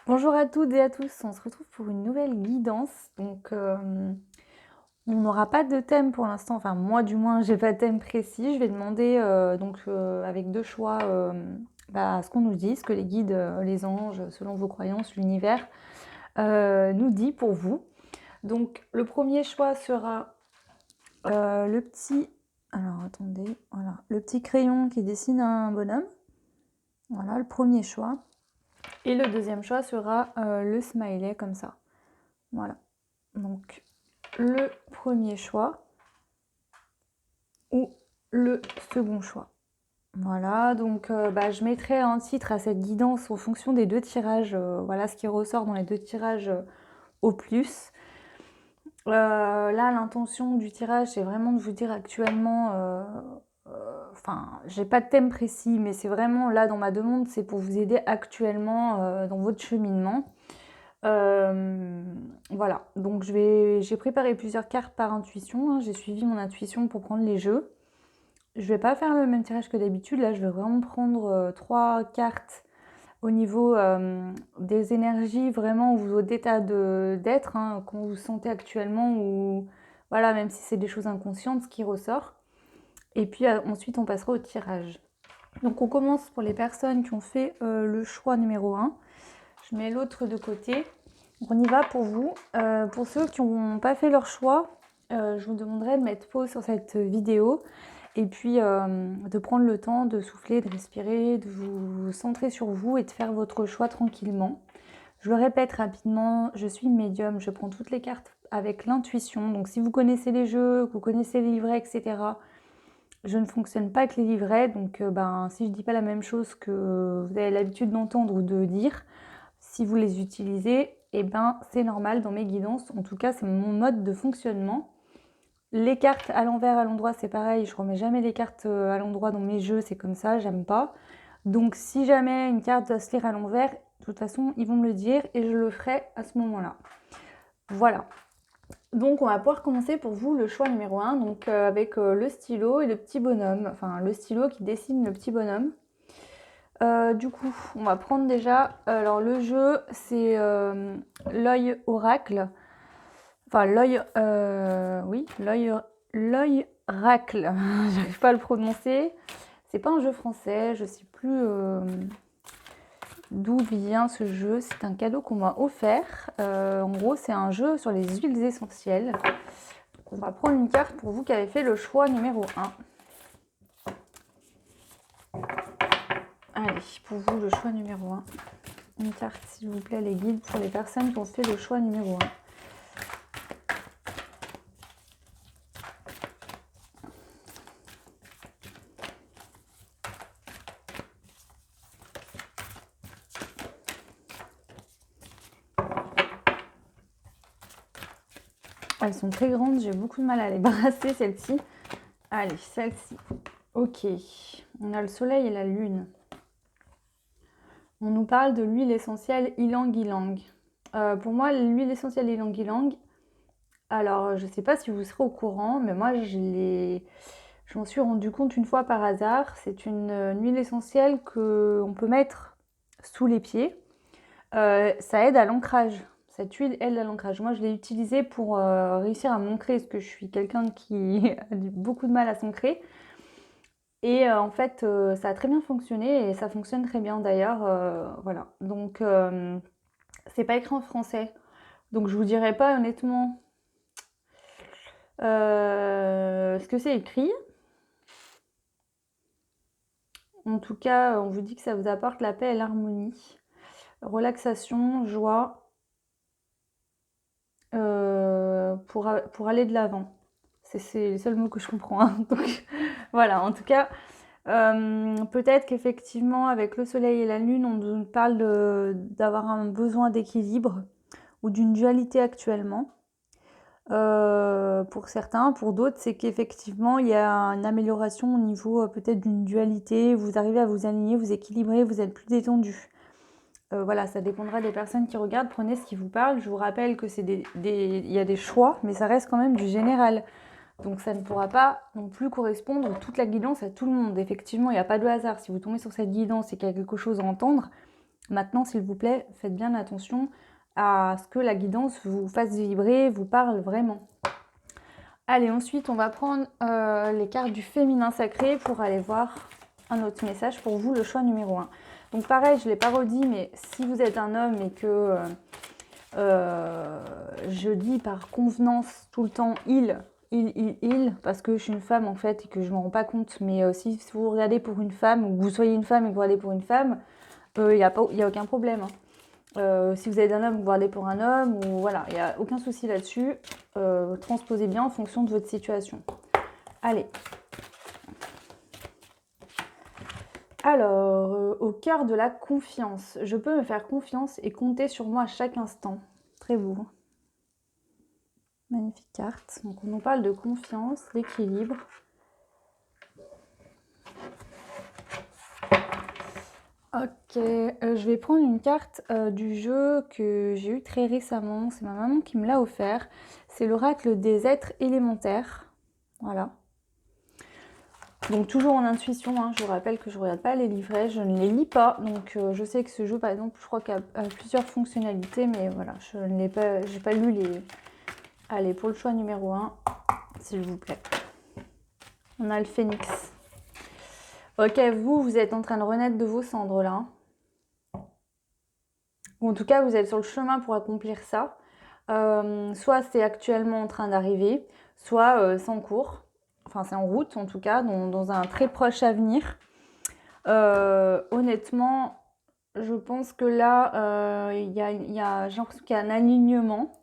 Bonjour à toutes et à tous, on se retrouve pour une nouvelle guidance. On n'aura pas de thème pour l'instant, enfin moi du moins j'ai pas de thème précis. Je vais demander avec deux choix ce qu'on nous dit, ce que les guides, les anges, selon vos croyances, l'univers nous dit pour vous. Donc le premier choix sera le petit, alors attendez, voilà, le petit crayon qui dessine un bonhomme. Voilà le premier choix. Et le deuxième choix sera le smiley comme ça. Voilà. Donc le premier choix ou le second choix. Voilà, donc je mettrai un titre à cette guidance en fonction des deux tirages. Voilà ce qui ressort dans les deux tirages au plus. Là, l'intention du tirage, c'est vraiment de vous dire actuellement, j'ai pas de thème précis, mais c'est vraiment là dans ma demande, c'est pour vous aider actuellement dans votre cheminement. Voilà, donc j'ai préparé plusieurs cartes par intuition, hein. J'ai suivi mon intuition pour prendre les jeux. Je vais pas faire le même tirage que d'habitude, là je vais vraiment prendre 3 cartes au niveau des énergies, vraiment votre état d'être, hein, comment vous vous sentez actuellement, ou voilà, même si c'est des choses inconscientes, ce qui ressort. Et puis ensuite on passera au tirage. Donc on commence pour les personnes qui ont fait le choix numéro 1. Je mets l'autre de côté. On y va pour vous. Pour ceux qui n'ont pas fait leur choix, je vous demanderai de mettre pause sur cette vidéo et puis de prendre le temps de souffler, de respirer, de vous centrer sur vous et de faire votre choix tranquillement. Je le répète rapidement, je suis médium, je prends toutes les cartes avec l'intuition. Donc si vous connaissez les jeux, que vous connaissez les livrets, etc., je ne fonctionne pas avec les livrets. Donc si je ne dis pas la même chose que vous avez l'habitude d'entendre ou de dire, si vous les utilisez, c'est normal dans mes guidances. En tout cas, c'est mon mode de fonctionnement. Les cartes à l'envers, à l'endroit, c'est pareil. Je remets jamais les cartes à l'endroit dans mes jeux, c'est comme ça, j'aime pas. Donc si jamais une carte doit se lire à l'envers, de toute façon, ils vont me le dire et je le ferai à ce moment-là. Voilà. Donc on va pouvoir commencer pour vous le choix numéro 1, donc avec le stylo et le petit bonhomme. Enfin, le stylo qui dessine le petit bonhomme. Du coup, on va prendre déjà. Alors, le jeu, c'est l'œil oracle. Enfin, l'œil. Oui, l'œil racle. J'arrive pas à le prononcer. C'est pas un jeu français. Je sais plus d'où vient ce jeu. C'est un cadeau qu'on m'a offert. En gros, c'est un jeu sur les huiles essentielles. On va prendre une carte pour vous qui avez fait le choix numéro 1. Allez, pour vous, le choix numéro 1. Une carte, s'il vous plaît, les guides pour les personnes qui ont fait le choix numéro 1. Elles sont très grandes, j'ai beaucoup de mal à les brasser, celles-ci. Allez, celle-ci. Ok, on a le soleil et la lune. On nous parle de l'huile essentielle ylang-ylang. Pour moi, l'huile essentielle ylang-ylang, alors je ne sais pas si vous serez au courant, mais moi je m'en suis rendu compte une fois par hasard. C'est une huile essentielle qu'on peut mettre sous les pieds. Ça aide à l'ancrage. Cette huile aide à l'ancrage. Moi, je l'ai utilisée pour réussir à m'ancrer, parce que je suis quelqu'un qui a beaucoup de mal à s'ancrer. Et en fait, ça a très bien fonctionné et ça fonctionne très bien d'ailleurs. Voilà. Donc, c'est pas écrit en français. Donc, je vous dirai pas honnêtement ce que c'est écrit. En tout cas, on vous dit que ça vous apporte la paix et l'harmonie, relaxation, joie, pour aller de l'avant. C'est les seuls mots que je comprends, hein. Donc voilà, en tout cas, peut-être qu'effectivement, avec le soleil et la lune, on nous parle d'avoir un besoin d'équilibre ou d'une dualité actuellement. Pour certains, pour d'autres, c'est qu'effectivement, il y a une amélioration au niveau peut-être d'une dualité. Vous arrivez à vous aligner, vous équilibrer, vous êtes plus détendu. Voilà, ça dépendra des personnes qui regardent. Prenez ce qui vous parle. Je vous rappelle que il y a des choix, mais ça reste quand même du général. Donc ça ne pourra pas non plus correspondre toute la guidance à tout le monde. Effectivement, il n'y a pas de hasard. Si vous tombez sur cette guidance et qu'il y a quelque chose à entendre, Maintenant, s'il vous plaît, faites bien attention à ce que la guidance vous fasse vibrer, vous parle vraiment. Allez, ensuite, on va prendre les cartes du féminin sacré pour aller voir un autre message pour vous, le choix numéro 1. Donc pareil, je ne l'ai pas redit, mais si vous êtes un homme et que je dis par convenance tout le temps il, parce que je suis une femme en fait et que je ne me rends pas compte, mais si vous regardez pour une femme, ou que vous soyez une femme et que vous regardez pour une femme, il n'y a aucun problème. Si vous êtes un homme, vous regardez pour un homme, ou voilà, il n'y a aucun souci là-dessus. Transposez bien en fonction de votre situation. Allez. Alors, au cœur de la confiance, je peux me faire confiance et compter sur moi à chaque instant. Très beau. Magnifique carte. Donc, on nous parle de confiance, d'équilibre. Ok, je vais prendre une carte du jeu que j'ai eu très récemment. C'est ma maman qui me l'a offert. C'est l'oracle des êtres élémentaires. Voilà. Donc toujours en intuition, hein. Je vous rappelle que je ne regarde pas les livrets, je ne les lis pas. Donc je sais que ce jeu, par exemple, je crois qu'il a plusieurs fonctionnalités, mais voilà, je n'ai pas, j'ai pas lu les... Allez, pour le choix numéro 1, s'il vous plaît. On a le phénix. Ok, vous êtes en train de renaître de vos cendres là. Ou en tout cas, vous êtes sur le chemin pour accomplir ça. Soit c'est actuellement en train d'arriver, soit c'est en cours. Enfin, c'est en route en tout cas, dans un très proche avenir. Honnêtement, je pense que là, j'ai l'impression qu'il y a un alignement.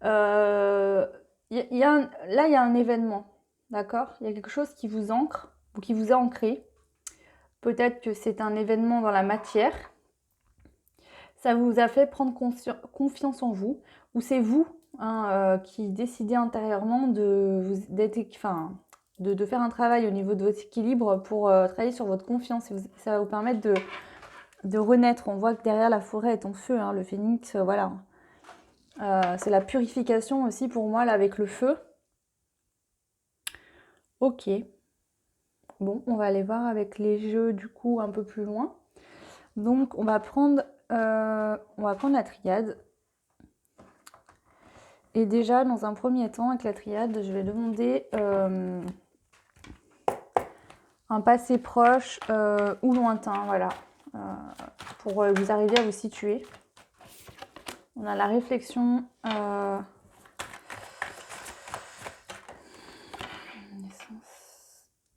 Là, il y a un événement, d'accord? Il y a quelque chose qui vous ancre ou qui vous a ancré. Peut-être que c'est un événement dans la matière. Ça vous a fait prendre confiance en vous, ou c'est vous qui décidez intérieurement de faire un travail au niveau de votre équilibre pour travailler sur votre confiance. Et ça va vous permettre de renaître. On voit que derrière la forêt est en feu, hein, le phénix, voilà. C'est la purification aussi pour moi là avec le feu. Ok. Bon, on va aller voir avec les jeux du coup un peu plus loin. Donc on va prendre la triade. Et déjà, dans un premier temps, avec la triade, je vais demander un passé proche ou lointain, voilà, pour vous arriver à vous situer. On a la réflexion.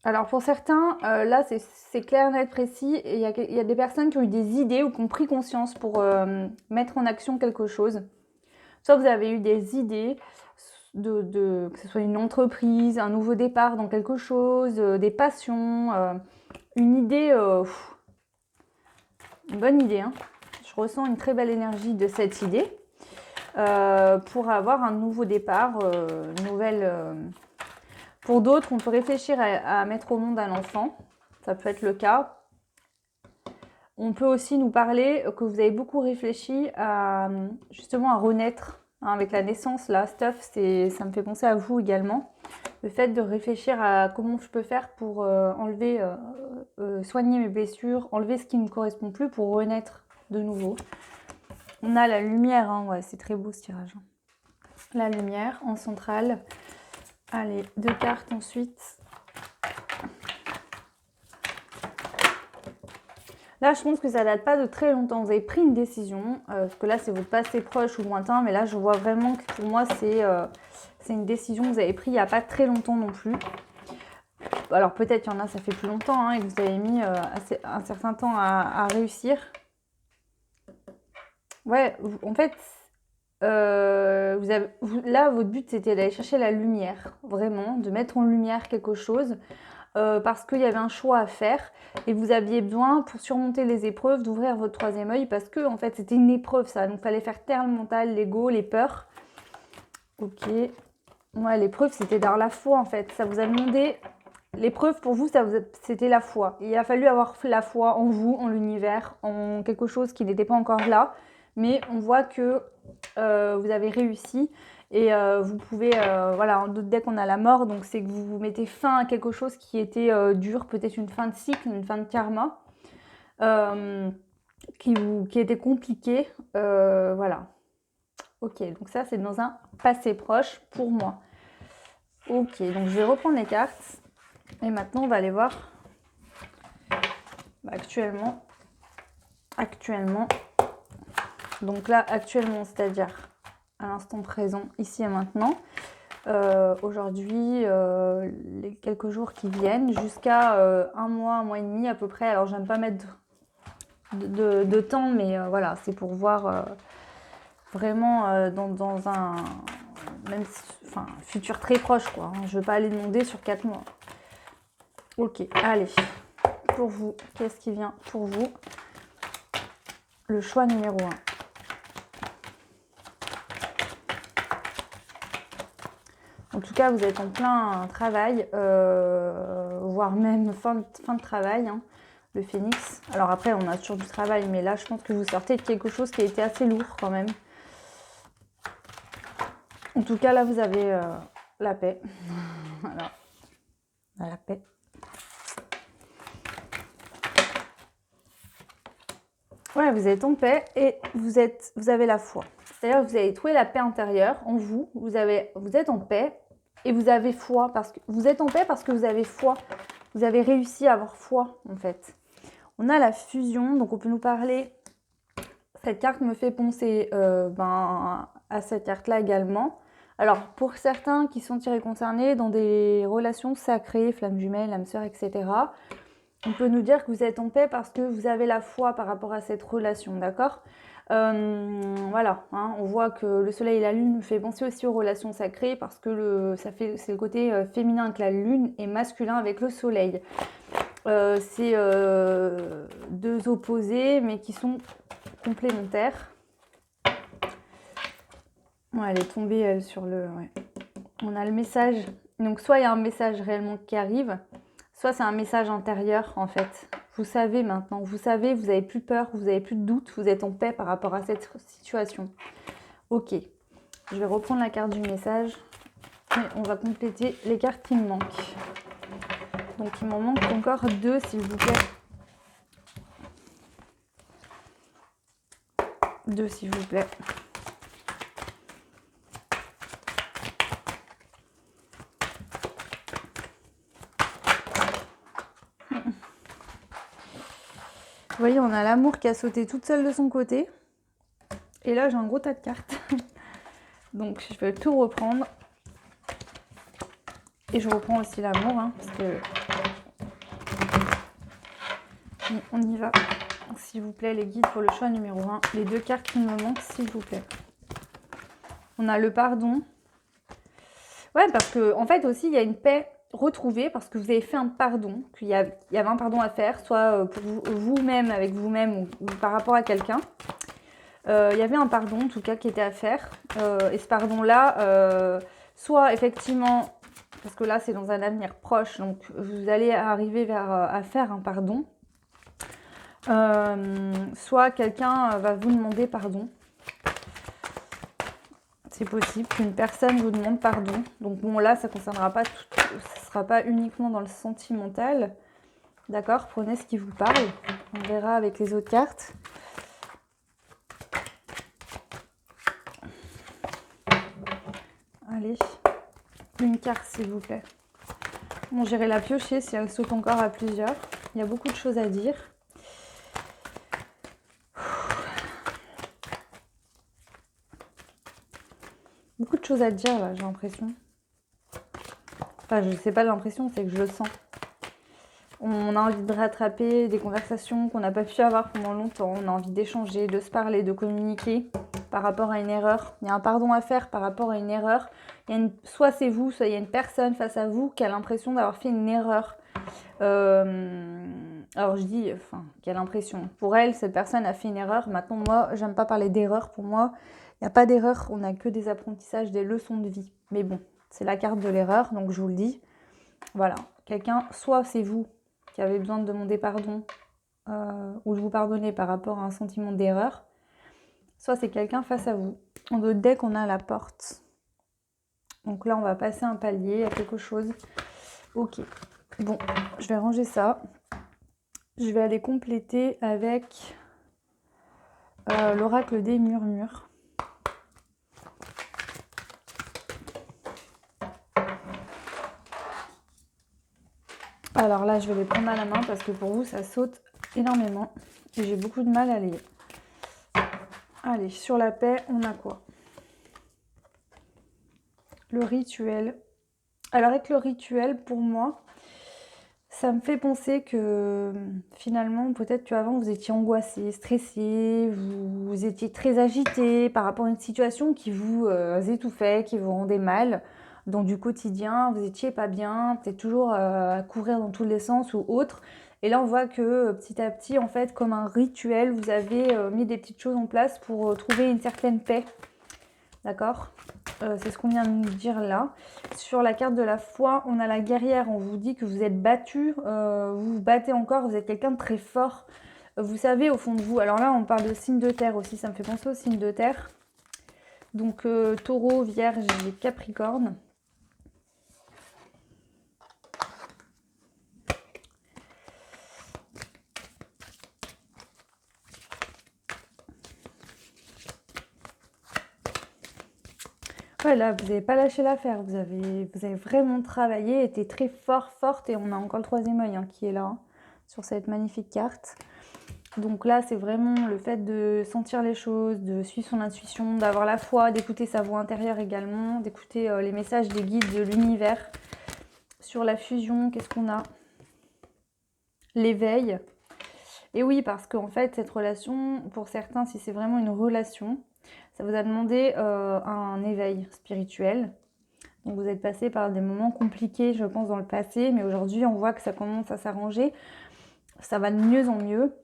Alors pour certains, là c'est clair, net, précis. Et il y a des personnes qui ont eu des idées ou qui ont pris conscience pour mettre en action quelque chose. Soit vous avez eu des idées, que ce soit une entreprise, un nouveau départ dans quelque chose, des passions, une idée, une bonne idée. Hein. Je ressens une très belle énergie de cette idée pour avoir un nouveau départ, une nouvelle... Pour d'autres, on peut réfléchir à mettre au monde un enfant. Ça peut être le cas. On peut aussi nous parler que vous avez beaucoup réfléchi justement à renaître. Hein, avec la naissance, là, Stuff, ça me fait penser à vous également. Le fait de réfléchir à comment je peux faire pour enlever, soigner mes blessures, enlever ce qui ne me correspond plus pour renaître de nouveau. On a la lumière, hein, ouais, c'est très beau ce tirage. La lumière en centrale. Allez, 2 cartes ensuite. Là, je pense que ça date pas de très longtemps. Vous avez pris une décision, parce que là, c'est votre passé proche ou lointain, mais là, je vois vraiment que pour moi, c'est une décision que vous avez prise il n'y a pas très longtemps non plus. Alors, peut-être qu'il y en a, ça fait plus longtemps, hein, et que vous avez mis un certain temps à réussir. Ouais, en fait, là, votre but, c'était d'aller chercher la lumière, vraiment, de mettre en lumière quelque chose. Parce qu'il y avait un choix à faire et vous aviez besoin pour surmonter les épreuves d'ouvrir votre troisième œil parce que en fait c'était une épreuve ça, donc il fallait faire taire le mental, l'ego, les peurs. Ok, ouais, l'épreuve c'était dans la foi en fait, ça vous a demandé, l'épreuve pour vous c'était la foi. Il a fallu avoir la foi en vous, en l'univers, en quelque chose qui n'était pas encore là, mais on voit que vous avez réussi. Et vous pouvez, voilà, dès qu'on a la mort, donc c'est que vous mettez fin à quelque chose qui était dur, peut-être une fin de cycle, une fin de karma. qui était compliqué. Voilà. Ok, donc ça, c'est dans un passé proche pour moi. Ok, donc je vais reprendre les cartes. Et maintenant, on va aller voir actuellement. Donc là, actuellement, c'est-à-dire à l'instant présent, ici et maintenant. Aujourd'hui, les quelques jours qui viennent, jusqu'à un mois et demi à peu près. Alors, j'aime pas mettre de temps, mais voilà, c'est pour voir vraiment dans un même enfin, futur très proche, quoi. Je veux pas aller demander sur 4 mois. Ok, allez. Pour vous, qu'est-ce qui vient pour vous? Le choix numéro 1. En tout cas, vous êtes en plein travail, voire même fin de travail, hein, le phénix. Alors après, on a toujours du travail, mais là, je pense que vous sortez de quelque chose qui a été assez lourd quand même. En tout cas, là, vous avez la paix. Voilà. La paix. Ouais, vous êtes en paix et vous avez la foi. C'est-à-dire que vous avez trouvé la paix intérieure en vous. Vous êtes en paix et vous avez foi. Vous êtes en paix parce que vous avez foi. Vous avez réussi à avoir foi, en fait. On a la fusion, donc on peut nous parler. Cette carte me fait penser à cette carte-là également. Alors, pour certains qui sont tirés concernés dans des relations sacrées, flammes jumelles, âme sœur, etc., on peut nous dire que vous êtes en paix parce que vous avez la foi par rapport à cette relation, d'accord? Voilà, hein, on voit que le soleil et la lune me fait penser aussi aux relations sacrées parce que c'est le côté féminin avec la lune et masculin avec le soleil. C'est deux opposés mais qui sont complémentaires. Ouais, elle est tombée elle sur le... Ouais. On a le message. Donc soit il y a un message réellement qui arrive, soit c'est un message intérieur en fait. Vous savez maintenant, vous savez, vous n'avez plus peur, vous n'avez plus de doute, vous êtes en paix par rapport à cette situation. Ok, je vais reprendre la carte du message et on va compléter les cartes qui me manquent. Donc il m'en manque encore 2 s'il vous plaît. 2 s'il vous plaît. Vous voyez, on a l'amour qui a sauté toute seule de son côté. Et là, j'ai un gros tas de cartes. Donc, je vais tout reprendre. Et je reprends aussi l'amour, hein, parce que... Et on y va. S'il vous plaît, les guides pour le choix numéro 1. Les 2 cartes qui me manquent, s'il vous plaît. On a le pardon. Ouais, parce que en fait aussi, il y a une paix retrouvée parce que vous avez fait un pardon, qu'il y avait un pardon à faire, soit pour vous-même, avec vous-même ou par rapport à quelqu'un. Il y avait un pardon, en tout cas, qui était à faire. Et ce pardon-là, soit effectivement, parce que là, c'est dans un avenir proche, donc vous allez arriver à faire un pardon. Soit quelqu'un va vous demander pardon. C'est possible qu'une personne vous demande pardon. Donc bon, là, ça ne concernera pas tout, ce ne sera pas uniquement dans le sentimental. D'accord, prenez ce qui vous parle. On verra avec les autres cartes. Allez, une carte s'il vous plaît. Bon, j'irai la piocher si elle saute encore à plusieurs. Il y a beaucoup de choses à dire. Beaucoup de choses à dire là, j'ai l'impression. Enfin, je sais pas l'impression, c'est que je le sens. On a envie de rattraper des conversations qu'on n'a pas pu avoir pendant longtemps. On a envie d'échanger, de se parler, de communiquer par rapport à une erreur. Il y a un pardon à faire par rapport à une erreur. Soit c'est vous, soit il y a une personne face à vous qui a l'impression d'avoir fait une erreur. Alors je dis, qui a l'impression. Pour elle, cette personne a fait une erreur. Maintenant, moi, j'aime pas parler d'erreur. Pour moi, il n'y a pas d'erreur. On n'a que des apprentissages, des leçons de vie. Mais bon, c'est la carte de l'erreur, donc je vous le dis. Voilà, quelqu'un, soit c'est vous qui avez besoin de demander pardon ou de vous pardonner par rapport à un sentiment d'erreur, soit c'est quelqu'un face à vous. En d'autres decks, on a la porte. Donc là, on va passer un palier à quelque chose. Ok, bon, je vais ranger ça. Je vais aller compléter avec l'oracle des murmures. Alors là, je vais les prendre à la main parce que pour vous, ça saute énormément. Et j'ai beaucoup de mal à les... Allez, sur la paix, on a quoi? Le rituel. Alors avec le rituel, pour moi, ça me fait penser que finalement, peut-être qu'avant, vous étiez angoissé, stressé, vous étiez très agité par rapport à une situation qui vous étouffait, qui vous rendait mal. Dans du quotidien, vous étiez pas bien, peut-être toujours à courir dans tous les sens ou autre. Et là, on voit que petit à petit, en fait, comme un rituel, vous avez mis des petites choses en place pour trouver une certaine paix. D'accord? C'est ce qu'on vient de nous dire là. Sur la carte de la foi, on a la guerrière. On vous dit que vous êtes battu, vous vous battez encore, vous êtes quelqu'un de très fort. Vous savez au fond de vous. Alors là, on parle de signe de terre aussi, ça me fait penser au signe de terre. Donc taureau, vierge et capricorne. Ouais, là, vous n'avez pas lâché l'affaire. Vous avez vraiment travaillé, été très fort, forte. Et on a encore le troisième œil qui est là, sur cette magnifique carte. Donc là, c'est vraiment le fait de sentir les choses, de suivre son intuition, d'avoir la foi, d'écouter sa voix intérieure également, d'écouter les messages des guides de l'univers. Sur la fusion, qu'est-ce qu'on a? L'éveil. Et oui, parce qu'en fait, cette relation, pour certains, si c'est vraiment une relation, ça vous a demandé un éveil spirituel. Donc vous êtes passé par des moments compliqués, je pense, dans le passé, mais aujourd'hui, on voit que ça commence à s'arranger. Ça va de mieux en mieux.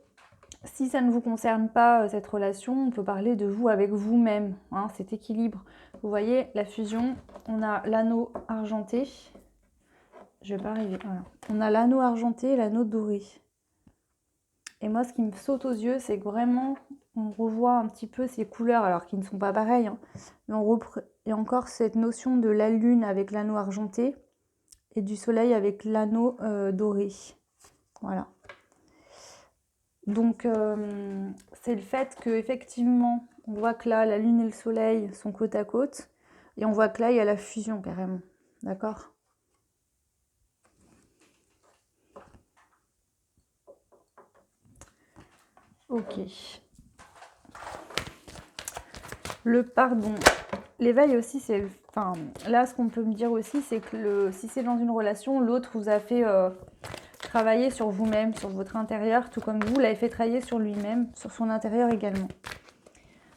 Si ça ne vous concerne pas, cette relation, on peut parler de vous avec vous-même, cet équilibre. Vous voyez, la fusion, on a l'anneau argenté. Je vais pas arriver, voilà. On a l'anneau argenté et l'anneau doré. Et moi, ce qui me saute aux yeux, c'est que vraiment, on revoit un petit peu ces couleurs, alors qu'ils ne sont pas pareilles, mais il y a encore cette notion de la lune avec l'anneau argenté et du soleil avec l'anneau doré. Voilà. Donc, c'est le fait qu'effectivement, on voit que là, la lune et le soleil sont côte à côte, et on voit que là, il y a la fusion carrément. D'accord? Ok. Le pardon. L'éveil aussi, c'est... Enfin, là, ce qu'on peut me dire aussi, c'est que si c'est dans une relation, l'autre vous a fait travailler sur vous-même, sur votre intérieur, tout comme vous l'avez fait travailler sur lui-même, sur son intérieur également.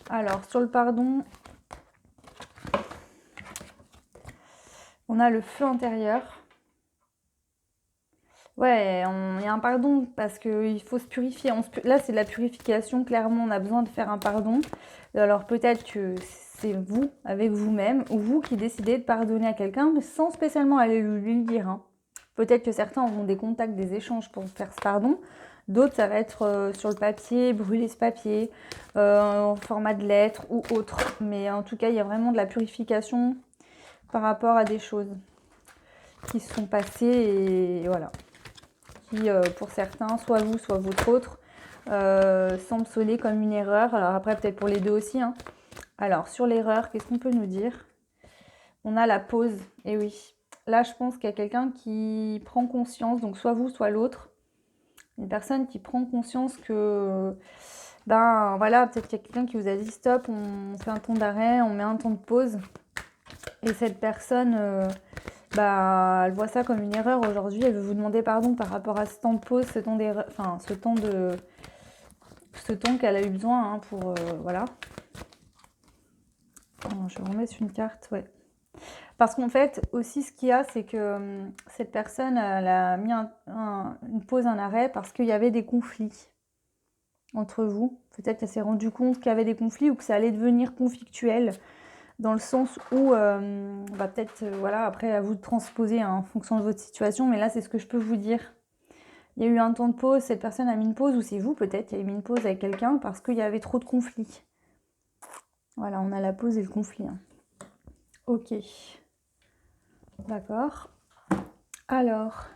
Alors, sur le pardon, on a le feu intérieur. Ouais, il y a un pardon parce qu'il faut se purifier. Là, c'est de la purification. Clairement, on a besoin de faire un pardon. Alors, peut-être que c'est vous, avec vous-même, ou vous qui décidez de pardonner à quelqu'un, mais sans spécialement aller lui le dire. Peut-être que certains auront des contacts, des échanges pour faire ce pardon. D'autres, ça va être sur le papier, brûler ce papier, en format de lettre ou autre. Mais en tout cas, il y a vraiment de la purification par rapport à des choses qui se sont passées et voilà. Qui, pour certains, soit vous, soit votre autre, semble sonner comme une erreur. Alors après, peut-être pour les deux aussi. Alors, sur l'erreur, qu'est-ce qu'on peut nous dire? On a la pause, et oui. Là, je pense qu'il y a quelqu'un qui prend conscience, donc soit vous, soit l'autre. Une personne qui prend conscience que, ben voilà, peut-être qu'il y a quelqu'un qui vous a dit stop, on fait un temps d'arrêt, on met un temps de pause. Et cette personne, elle voit ça comme une erreur aujourd'hui. Elle veut vous demander pardon par rapport à ce temps de pause, ce temps d'erreur, enfin ce temps qu'elle a eu besoin pour voilà. Je vais remettre une carte, ouais. Parce qu'en fait, aussi, ce qu'il y a, c'est que cette personne, elle a mis une pause, un arrêt, parce qu'il y avait des conflits entre vous. Peut-être qu'elle s'est rendue compte qu'il y avait des conflits ou que ça allait devenir conflictuel, dans le sens où, peut-être, voilà, après, à vous de transposer en fonction de votre situation, mais là, c'est ce que je peux vous dire. Il y a eu un temps de pause, cette personne a mis une pause, ou c'est vous, peut-être, qui avez mis une pause avec quelqu'un parce qu'il y avait trop de conflits. Voilà, on a la pause et le conflit. Ok. D'accord. Alors,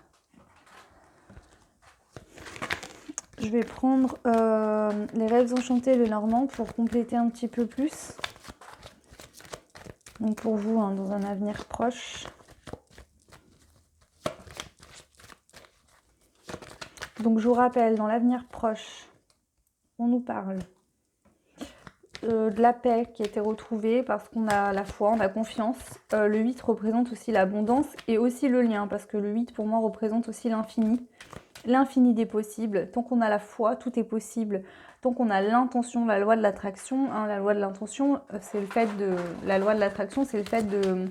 Je vais prendre les rêves enchantés le Normand pour compléter un petit peu plus. Donc pour vous, hein, dans un avenir proche. Donc je vous rappelle, dans l'avenir proche, on nous parle de la paix qui a été retrouvée parce qu'on a la foi, on a confiance. Le 8 représente aussi l'abondance et aussi le lien, parce que le 8 pour moi représente aussi l'infini des possibles. Tant qu'on a la foi, tout est possible. Tant qu'on a l'intention, la loi de l'attraction, hein, la loi de l'intention, c'est le fait de... La loi de l'attraction, c'est le fait de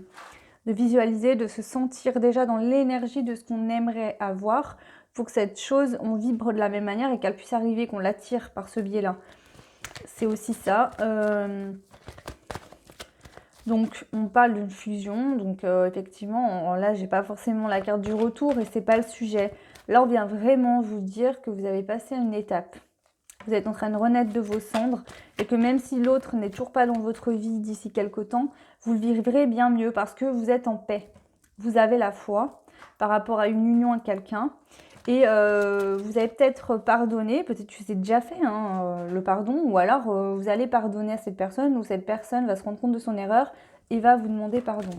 visualiser, de se sentir déjà dans l'énergie de ce qu'on aimerait avoir pour que cette chose, on vibre de la même manière et qu'elle puisse arriver, qu'on l'attire par ce biais-là. C'est aussi ça. Donc on parle d'une fusion, donc effectivement, là j'ai pas forcément la carte du retour et c'est pas le sujet. Là on vient vraiment vous dire que vous avez passé une étape. Vous êtes en train de renaître de vos cendres et que même si l'autre n'est toujours pas dans votre vie d'ici quelque temps, vous le vivrez bien mieux parce que vous êtes en paix. Vous avez la foi par rapport à une union avec quelqu'un et vous avez peut-être pardonné, peut-être que c'est déjà fait hein, le pardon, ou alors vous allez pardonner à cette personne ou cette personne va se rendre compte de son erreur et va vous demander pardon.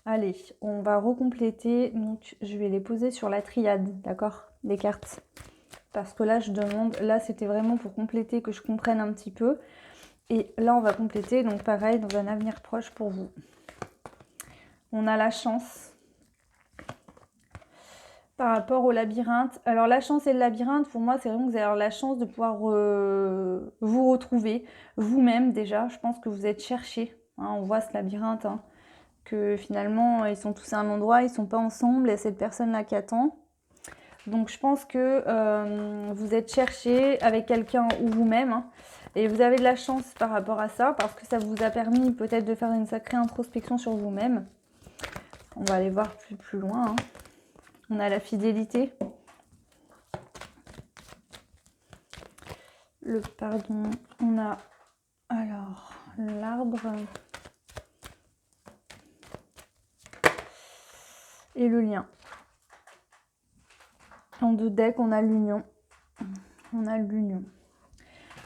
Allez, on va recompléter, donc je vais les poser sur la triade, d'accord, les cartes. Parce que là, je demande, là c'était vraiment pour compléter, que je comprenne un petit peu. Et là, on va compléter, donc pareil, dans un avenir proche pour vous. On a la chance par rapport au labyrinthe. Alors la chance et le labyrinthe, pour moi, c'est vraiment que vous allez avoir la chance de pouvoir vous retrouver vous-même déjà. Je pense que vous êtes cherchés. Hein, on voit ce labyrinthe, hein, que finalement, ils sont tous à un endroit, ils ne sont pas ensemble, il y a cette personne-là qui attend. Donc je pense que vous êtes cherché avec quelqu'un ou vous-même. Hein, et vous avez de la chance par rapport à ça, parce que ça vous a permis peut-être de faire une sacrée introspection sur vous-même. On va aller voir plus loin. Hein. On a la fidélité. Le pardon. On a alors l'arbre. Et le lien. En 2 decks, on a l'union. On a l'union.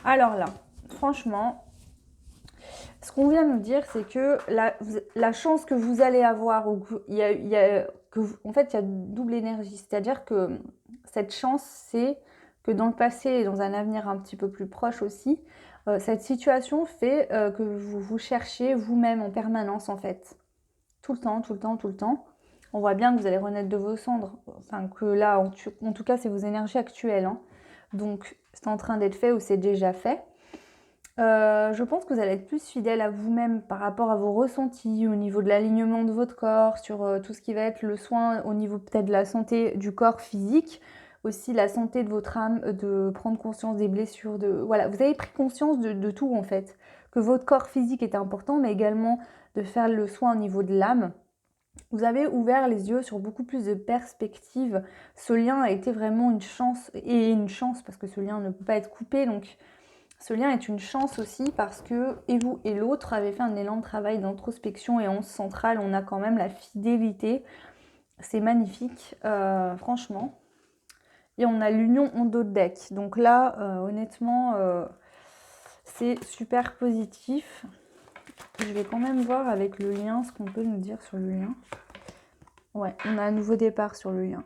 Alors là, franchement, ce qu'on vient de nous dire, c'est que la chance que vous allez avoir, ou en fait, il y a double énergie. C'est-à-dire que cette chance, c'est que dans le passé et dans un avenir un petit peu plus proche aussi, cette situation fait que vous vous cherchez vous-même en permanence, en fait. Tout le temps, tout le temps, tout le temps. On voit bien que vous allez renaître de vos cendres. Enfin, que là, en tout cas, c'est vos énergies actuelles. Hein. Donc, c'est en train d'être fait ou c'est déjà fait. Je pense que vous allez être plus fidèle à vous-même par rapport à vos ressentis au niveau de l'alignement de votre corps, sur tout ce qui va être le soin au niveau peut-être de la santé du corps physique, aussi la santé de votre âme, de prendre conscience des blessures, voilà, vous avez pris conscience de tout en fait, que votre corps physique était important, mais également de faire le soin au niveau de l'âme. Vous avez ouvert les yeux sur beaucoup plus de perspectives. Ce lien a été vraiment une chance, parce que ce lien ne peut pas être coupé, donc ce lien est une chance aussi parce que et vous et l'autre avez fait un élan de travail d'introspection et en centrale, on a quand même la fidélité. C'est magnifique, franchement. Et on a l'union en dos de deck. Donc là, honnêtement, c'est super positif. Je vais quand même voir avec le lien ce qu'on peut nous dire sur le lien. Ouais, on a un nouveau départ sur le lien.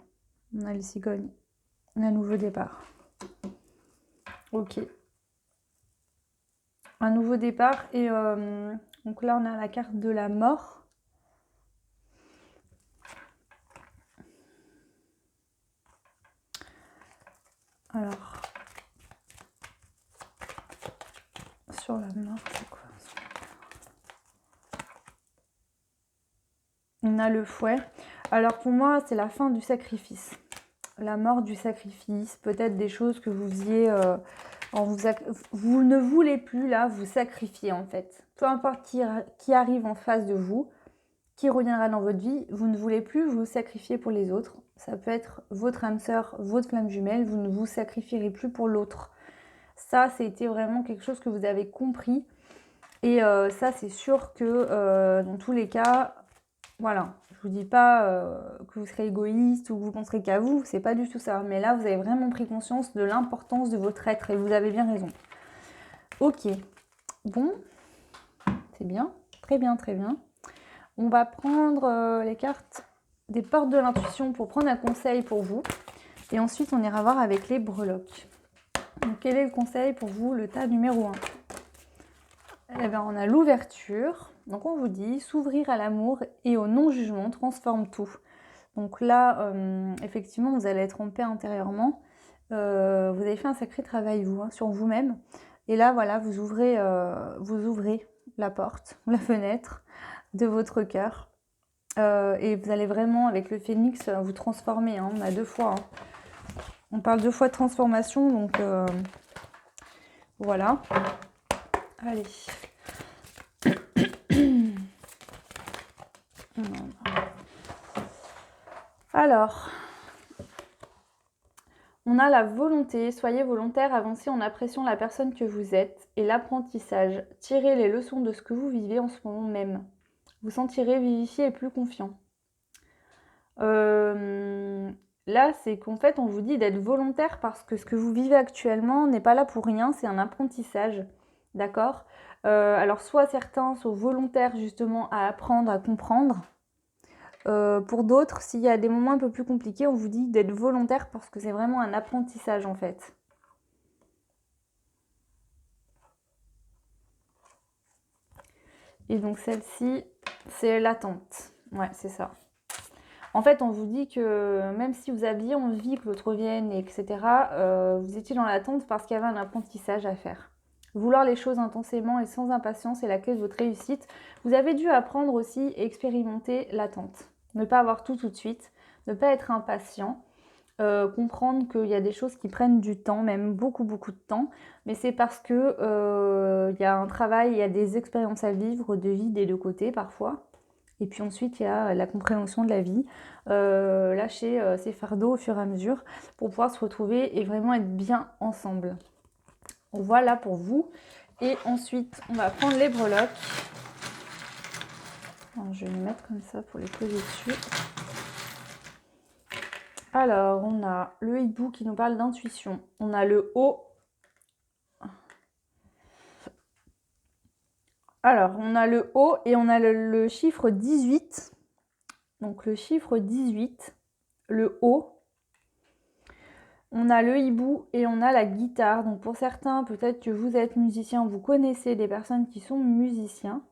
On a les cigognes. On a un nouveau départ. Ok. Un nouveau départ. Et donc là, on a la carte de la mort. Alors, sur la mort, c'est quoi? On a le fouet. Alors pour moi, c'est la fin du sacrifice. La mort du sacrifice, peut-être des choses que vous faisiez, vous ne voulez plus là, vous sacrifier en fait. Peu importe qui arrive en face de vous, qui reviendra dans votre vie, vous ne voulez plus vous sacrifier pour les autres. Ça peut être votre âme sœur, votre flamme jumelle, vous ne vous sacrifierez plus pour l'autre. Ça, c'était vraiment quelque chose que vous avez compris. Et ça, c'est sûr que dans tous les cas, voilà, vous dis pas que vous serez égoïste ou que vous penserez qu'à vous, c'est pas du tout ça. Mais là, vous avez vraiment pris conscience de l'importance de votre être et vous avez bien raison. Ok, bon, c'est bien, très bien, très bien. On va prendre les cartes des portes de l'intuition pour prendre un conseil pour vous. Et ensuite, on ira voir avec les breloques. Donc, quel est le conseil pour vous, le tas numéro 1? Eh bien, on a l'ouverture. Donc, on vous dit s'ouvrir à l'amour et au non-jugement transforme tout. Donc là, effectivement, vous allez être en paix intérieurement. Vous avez fait un sacré travail, vous, hein, sur vous-même. Et là, voilà, vous ouvrez la porte, la fenêtre de votre cœur. Et vous allez vraiment, avec le phénix, vous transformer. Hein. On a 2 fois. Hein. On parle 2 fois de transformation, donc voilà. Allez. Alors, on a la volonté. Soyez volontaire, avancez en appréciant la personne que vous êtes et l'apprentissage. Tirez les leçons de ce que vous vivez en ce moment même. Vous sentirez vivifié et plus confiant. Là, c'est qu'en fait, on vous dit d'être volontaire parce que ce que vous vivez actuellement n'est pas là pour rien, c'est un apprentissage. D'accord? Alors, soit certains sont volontaires justement à apprendre, à comprendre. Pour d'autres, s'il y a des moments un peu plus compliqués, on vous dit d'être volontaire parce que c'est vraiment un apprentissage en fait. Et donc celle-ci, c'est l'attente. Ouais, c'est ça. En fait, on vous dit que même si vous aviez envie que l'autre revienne, etc., vous étiez dans l'attente parce qu'il y avait un apprentissage à faire. Vouloir les choses intensément et sans impatience est la clé de votre réussite. Vous avez dû apprendre aussi et expérimenter l'attente. Ne pas avoir tout de suite, ne pas être impatient, comprendre qu'il y a des choses qui prennent du temps, même beaucoup de temps, mais c'est parce que il y a un travail, il y a des expériences à vivre de vie des 2 côtés parfois. Et puis ensuite, il y a la compréhension de la vie, lâcher ses fardeaux au fur et à mesure pour pouvoir se retrouver et vraiment être bien ensemble. Voilà pour vous. Et ensuite, on va prendre les breloques. Alors, je vais les mettre comme ça pour les poser dessus. Alors, on a le hibou qui nous parle d'intuition. On a le haut. Alors, on a le haut et on a le chiffre 18. Donc, le chiffre 18, le haut. On a le hibou et on a la guitare. Donc, pour certains, peut-être que vous êtes musicien, vous connaissez des personnes qui sont musiciens.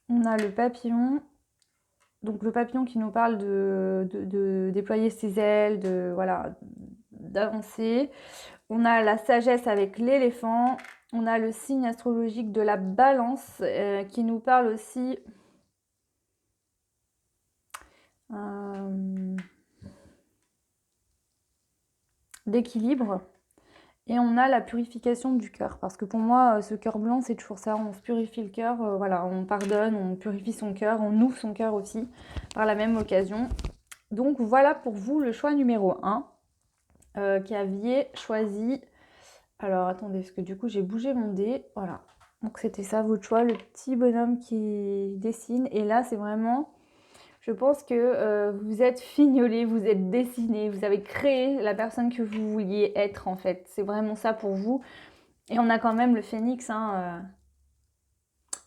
On a le papillon. Donc le papillon qui nous parle de déployer ses ailes, d'avancer. On a la sagesse avec l'éléphant. On a le signe astrologique de la balance qui nous parle aussi d'équilibre. Et on a la purification du cœur. Parce que pour moi, ce cœur blanc, c'est toujours ça. On se purifie le cœur, on pardonne, on purifie son cœur, on ouvre son cœur aussi par la même occasion. Donc voilà pour vous le choix numéro 1 qui aviez choisi. Alors attendez, parce que du coup j'ai bougé mon dé. Voilà. Donc c'était ça votre choix, le petit bonhomme qui dessine. Et là c'est vraiment... Je pense que vous êtes fignolé, vous êtes dessiné, vous avez créé la personne que vous vouliez être en fait. C'est vraiment ça pour vous. Et on a quand même le phénix. Hein,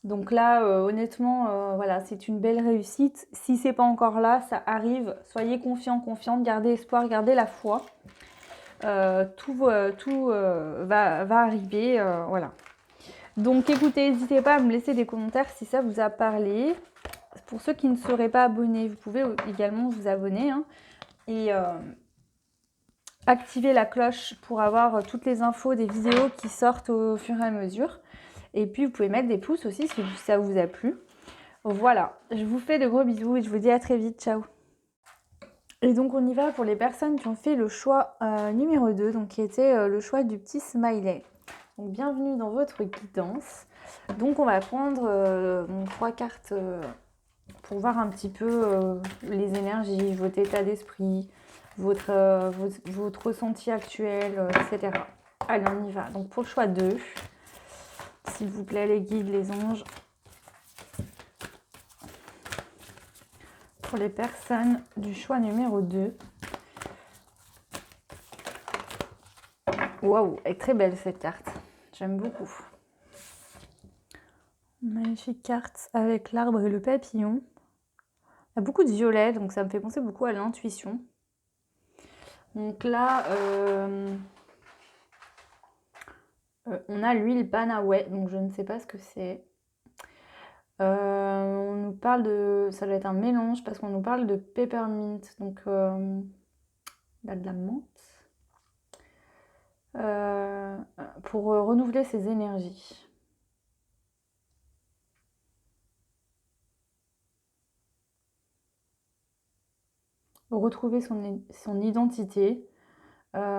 donc là, honnêtement, voilà, c'est une belle réussite. Si c'est pas encore là, ça arrive. Soyez confiants, confiantes, gardez espoir, gardez la foi. Tout va arriver, voilà. Donc écoutez, n'hésitez pas à me laisser des commentaires si ça vous a parlé. Pour ceux qui ne seraient pas abonnés, vous pouvez également vous abonner hein, et activer la cloche pour avoir toutes les infos des vidéos qui sortent au fur et à mesure. Et puis vous pouvez mettre des pouces aussi si ça vous a plu. Voilà, je vous fais de gros bisous et je vous dis à très vite, ciao. Et donc on y va pour les personnes qui ont fait le choix numéro 2, donc qui était le choix du petit smiley. Donc bienvenue dans votre guidance. Donc on va prendre 3 cartes pour voir un petit peu les énergies, votre état d'esprit, votre ressenti actuel, etc. Allez, on y va. Donc pour le choix 2, s'il vous plaît les guides, les anges, pour les personnes du choix numéro 2. Waouh, elle est très belle cette carte. J'aime beaucoup. Magnifique carte avec l'arbre et le papillon. Il y a beaucoup de violet, donc ça me fait penser beaucoup à l'intuition. Donc là, on a l'huile Panaway, donc je ne sais pas ce que c'est. On nous parle de... Ça doit être un mélange parce qu'on nous parle de peppermint, donc là de la menthe. Pour renouveler ses énergies. Retrouver son identité. Se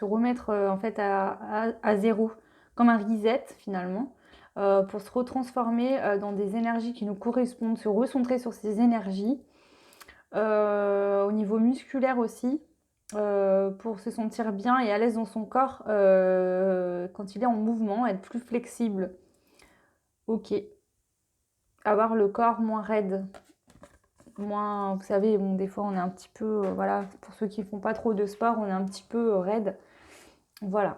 remettre en fait à zéro, comme un reset finalement, pour se retransformer dans des énergies qui nous correspondent, se recentrer sur ces énergies. Au niveau musculaire aussi, pour se sentir bien et à l'aise dans son corps quand il est en mouvement, être plus flexible. Ok. Avoir le corps moins raide. Moins, vous savez, bon, des fois on est un petit peu, voilà, pour ceux qui ne font pas trop de sport, on est un petit peu raide. Voilà.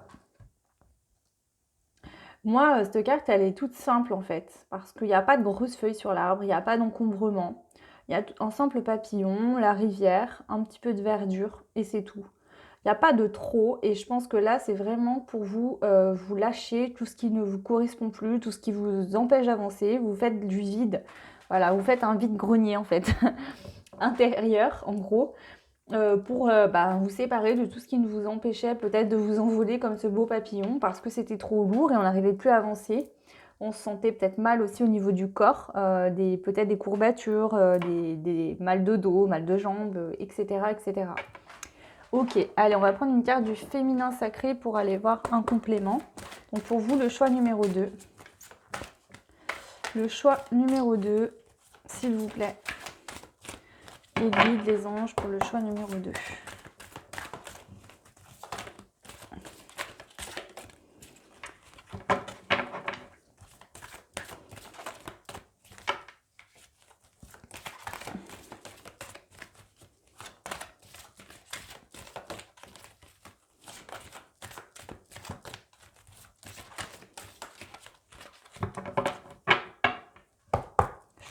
Moi, cette carte, elle est toute simple en fait, parce qu'il n'y a pas de grosses feuilles sur l'arbre, il n'y a pas d'encombrement. Il y a un simple papillon, la rivière, un petit peu de verdure, et c'est tout. Il n'y a pas de trop, et je pense que là, c'est vraiment pour vous, vous lâcher tout ce qui ne vous correspond plus, tout ce qui vous empêche d'avancer, vous faites du vide. Voilà, vous faites un vide-grenier en fait, intérieur en gros. Pour vous séparer de tout ce qui ne vous empêchait peut-être de vous envoler comme ce beau papillon parce que c'était trop lourd et on n'arrivait plus à avancer. On se sentait peut-être mal aussi au niveau du corps, peut-être des courbatures, des mal de dos, mal de jambes, etc., etc. Ok, allez, on va prendre une carte du féminin sacré pour aller voir un complément. Donc pour vous, le choix numéro 2. Le choix numéro 2, s'il vous plaît. Les guides, les anges pour le choix numéro 2.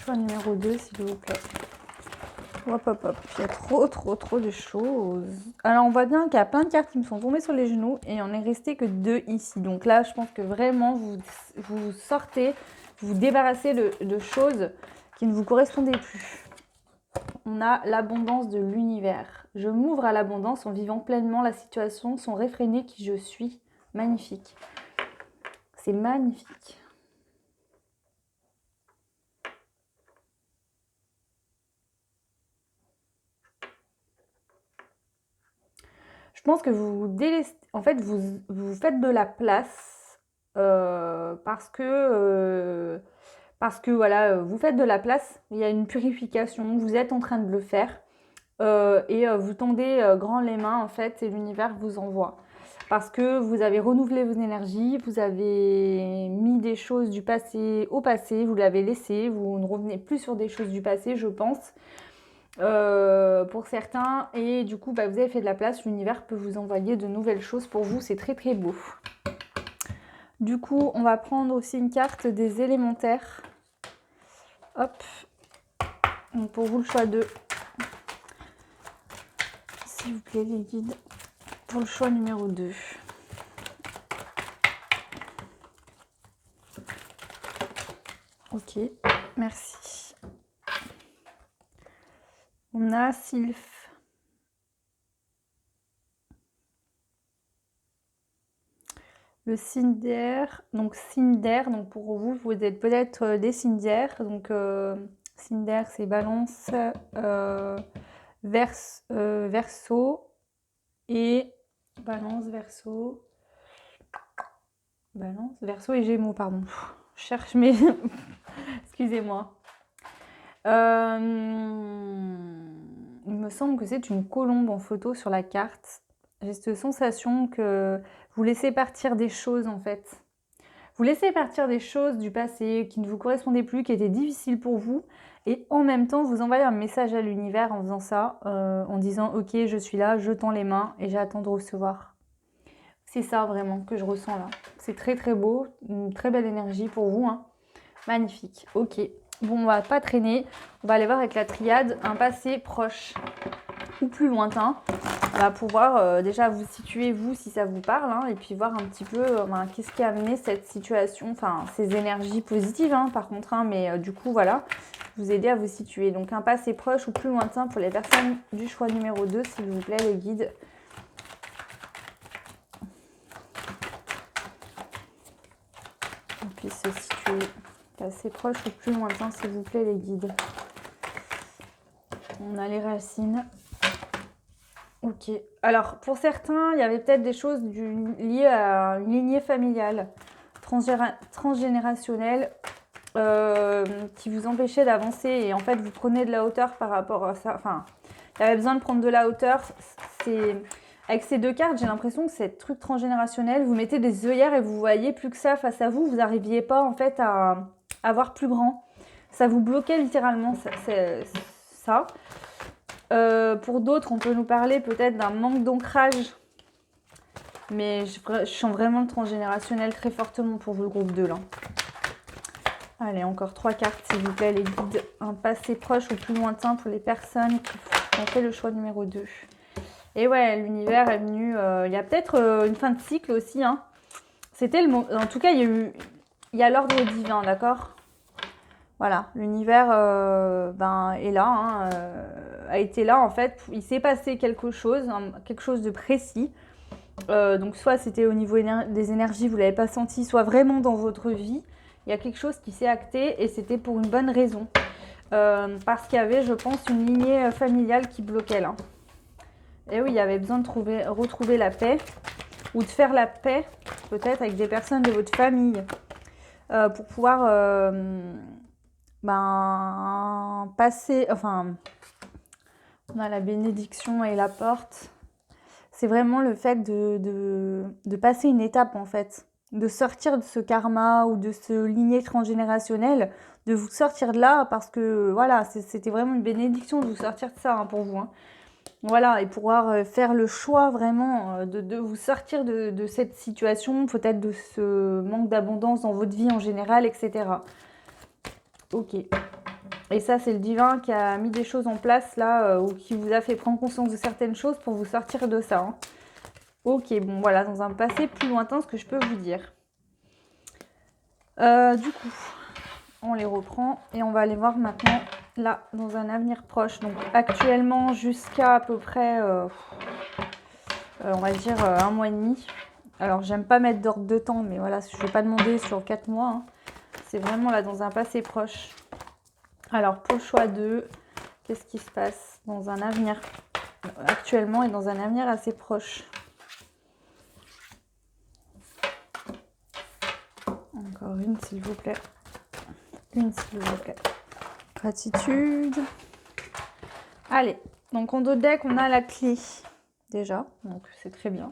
Choix numéro 2, s'il vous plaît. Hop, hop, hop. Il y a trop de choses. Alors, on voit bien qu'il y a plein de cartes qui me sont tombées sur les genoux et il en est resté que 2 ici. Donc là, je pense que vraiment, vous sortez, vous vous débarrassez de choses qui ne vous correspondaient plus. On a l'abondance de l'univers. Je m'ouvre à l'abondance en vivant pleinement la situation sans réfréner qui je suis. Magnifique. C'est magnifique. Je pense que vous délestez, en fait, vous faites de la place parce que voilà, vous faites de la place. Il y a une purification. Vous êtes en train de le faire et vous tendez grand les mains en fait et l'univers vous envoie parce que vous avez renouvelé vos énergies, vous avez mis des choses du passé au passé, vous l'avez laissé, vous ne revenez plus sur des choses du passé, je pense. Pour certains et du coup vous avez fait de la place, l'univers peut vous envoyer de nouvelles choses pour vous, c'est très très beau. Du coup on va prendre aussi une carte des élémentaires, hop, donc pour vous le choix 2, s'il vous plaît les guides, pour le choix numéro 2. Ok, merci. On a Sylph. Le signe d'air, donc pour vous, vous êtes peut-être des signes d'air, donc signe d'air c'est Balance, Verseau, et Balance, Verseau et Gémeaux, pardon. Je cherche mes... Excusez-moi. Il me semble que c'est une colombe en photo sur la carte. J'ai cette sensation que vous laissez partir des choses en fait. Vous laissez partir des choses du passé qui ne vous correspondaient plus, qui étaient difficiles pour vous. Et en même temps, vous envoyez un message à l'univers en faisant ça, en disant « Ok, je suis là, je tends les mains et j'attends de recevoir ». C'est ça vraiment que je ressens là. C'est très très beau, une très belle énergie pour vous. Hein. Magnifique. Ok. Bon, on va pas traîner. On va aller voir avec la triade un passé proche ou plus lointain. On va pouvoir déjà vous situer, vous, si ça vous parle, hein, et puis voir un petit peu qu'est-ce qui a amené cette situation, enfin, ces énergies positives, hein, par contre, hein, mais du coup, voilà, vous aider à vous situer. Donc, un passé proche ou plus lointain pour les personnes du choix numéro 2, s'il vous plaît, les guides. On puisse se situer passé proche ou plus lointain, s'il vous plaît, les guides. On a les racines. Ok. Alors, pour certains, il y avait peut-être des choses liées à une lignée familiale, transgénérationnelle, qui vous empêchaient d'avancer. Et en fait, vous prenez de la hauteur par rapport à ça. Enfin, il y avait besoin de prendre de la hauteur. Avec ces deux cartes, j'ai l'impression que c'est truc transgénérationnel. Vous mettez des œillères et vous voyez plus que ça face à vous. Vous n'arriviez pas, en fait, à voir plus grand. Ça vous bloquait littéralement, ça. Pour d'autres, on peut nous parler peut-être d'un manque d'ancrage. Mais je sens vraiment le transgénérationnel très fortement pour vous, le groupe 2, là. Allez, encore 3 cartes, s'il vous plaît, les guides. Un passé proche ou plus lointain pour les personnes qui ont fait le choix numéro 2. Et ouais, l'univers est venu... il y a peut-être une fin de cycle aussi. Hein. C'était le moment... En tout cas, il y a l'ordre divin, d'accord ? Voilà, l'univers est là, hein, a été là en fait. Il s'est passé quelque chose de précis. Donc soit c'était au niveau des énergies, vous ne l'avez pas senti, soit vraiment dans votre vie, il y a quelque chose qui s'est acté et c'était pour une bonne raison. Parce qu'il y avait, je pense, une lignée familiale qui bloquait là. Et oui, il y avait besoin de retrouver la paix ou de faire la paix peut-être avec des personnes de votre famille pour pouvoir... passer, enfin, on a la bénédiction et la porte. C'est vraiment le fait de passer une étape, en fait. De sortir de ce karma ou de ce lignée transgénérationnelle, de vous sortir de là, parce que, voilà, c'était vraiment une bénédiction de vous sortir de ça, hein, pour vous. Hein. Voilà, et pouvoir faire le choix, vraiment, de vous sortir de cette situation, peut-être de ce manque d'abondance dans votre vie en général, etc. Ok. Et ça, c'est le divin qui a mis des choses en place là, ou qui vous a fait prendre conscience de certaines choses pour vous sortir de ça. Hein. Ok, bon, voilà, dans un passé plus lointain, ce que je peux vous dire. Du coup, on les reprend et on va aller voir maintenant, là, dans un avenir proche. Donc, actuellement, jusqu'à à peu près, on va dire, 1 mois et demi. Alors, j'aime pas mettre d'ordre de temps, mais voilà, je ne vais pas demander sur 4 mois. Hein. C'est vraiment là, dans un passé proche. Alors, pour le choix 2, qu'est-ce qui se passe dans un avenir actuellement et dans un avenir assez proche? Encore une, s'il vous plaît. Une, s'il vous plaît. Gratitude. Allez, donc en dos de deck, on a la clé, déjà. Donc, c'est très bien.